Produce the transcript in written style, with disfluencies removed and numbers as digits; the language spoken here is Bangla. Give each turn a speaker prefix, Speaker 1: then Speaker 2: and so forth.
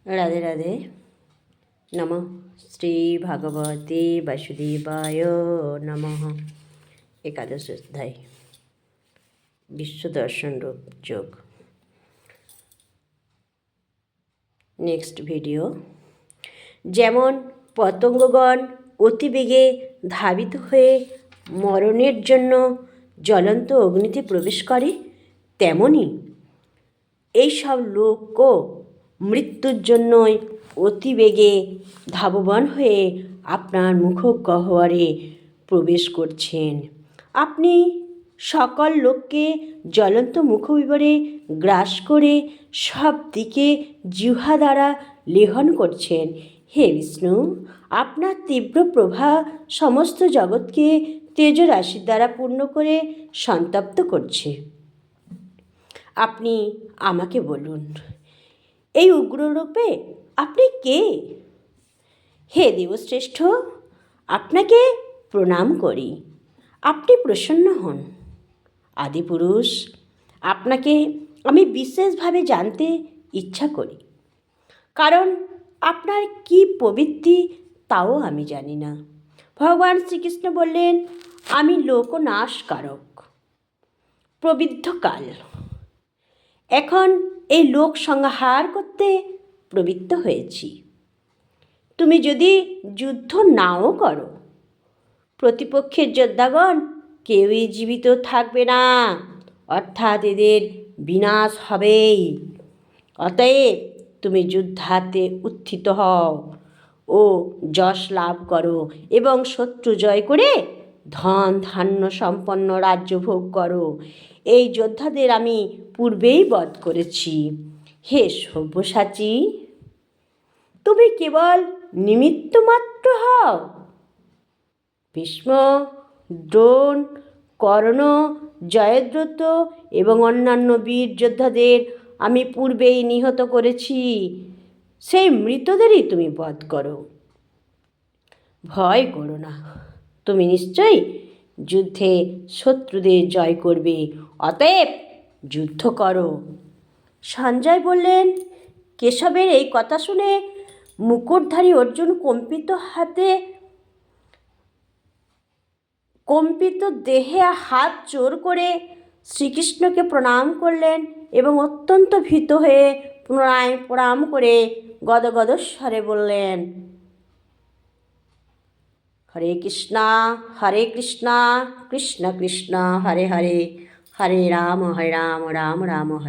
Speaker 1: রাধে রাধে। নমঃ শ্রী ভাগবতে বাসুদেবায় নমঃ। একাদশ অধ্যায় বিশ্বদর্শন রূপ যোগ। Next video. যেমন পতঙ্গগণ অতিবেগে ধাবিত হয়ে মরণের জন্য জ্বলন্ত অগ্নিতে প্রবেশ করে, তেমনি এইসব লোকও মৃত্যুর জন্যই অতিবেগে ধাবমান হয়ে আপনার মুখগহ্বরে প্রবেশ করছেন। আপনি সকল লোককে জ্বলন্ত মুখবিবরে গ্রাস করে সব দিকে জিহ্বা দ্বারা লেহন করছেন। হে বিষ্ণু, আপনার তীব্র প্রভা সমস্ত জগৎকে তেজরাশির দ্বারা পূর্ণ করে সন্তপ্ত করছে। আপনি আমাকে বলুন, এই উগ্ররূপে আপনি কে? হে দেবশ্রেষ্ঠ, আপনাকে প্রণাম করি। আপনি প্রসন্ন হন। আদিপুরুষ, আপনাকে আমি বিশেষভাবে জানতে ইচ্ছা করি, কারণ আপনার কি প্রবৃত্তি তাও আমি জানি না। ভগবান শ্রীকৃষ্ণ বললেন, আমি লোকনাশকারক, প্রবৃদ্ধকাল। এখন এই লোক সংহার করতে প্রবৃত্ত হয়েছি। তুমি যদি যুদ্ধ নাও করো, প্রতিপক্ষের যোদ্ধাগণ কেউই জীবিত থাকবে না, অর্থাৎ এদের বিনাশ হবেই। অতএব তুমি যুদ্ধাতে উত্থিত হও ও যশ লাভ করো এবং শত্রু জয় করে ধন ধান্য সম্পন্ন রাজ্য ভোগ করো। এই যোদ্ধাদের আমি পূর্বেই বধ করেছি। হে সব্যসাচী, তুমি কেবল নিমিত্ত মাত্র হও। ভীষ্ম, দ্রোণ, কর্ণ, জয়দ্রথ এবং অন্যান্য বীর যোদ্ধাদের আমি পূর্বেই নিহত করেছি। সেই মৃতদেরই তুমি বধ করো। ভয় করো না, তুমি নিশ্চয়ই যুদ্ধে শত্রুদের জয় করবে। অতএব যুদ্ধ করো। সঞ্জয় বললেন, কেশবের এই কথা শুনে মুকুটধারী অর্জুন কম্পিত দেহে হাত জোর করে শ্রীকৃষ্ণকে প্রণাম করলেন এবং অত্যন্ত ভীত হয়ে পুনরায় প্রণাম করে গদগদ স্বরে বললেন, হরে কৃষ্ণ কৃষ্ণ কৃষ্ণ হরে হরে, হরে রাম রাম রাম হরে।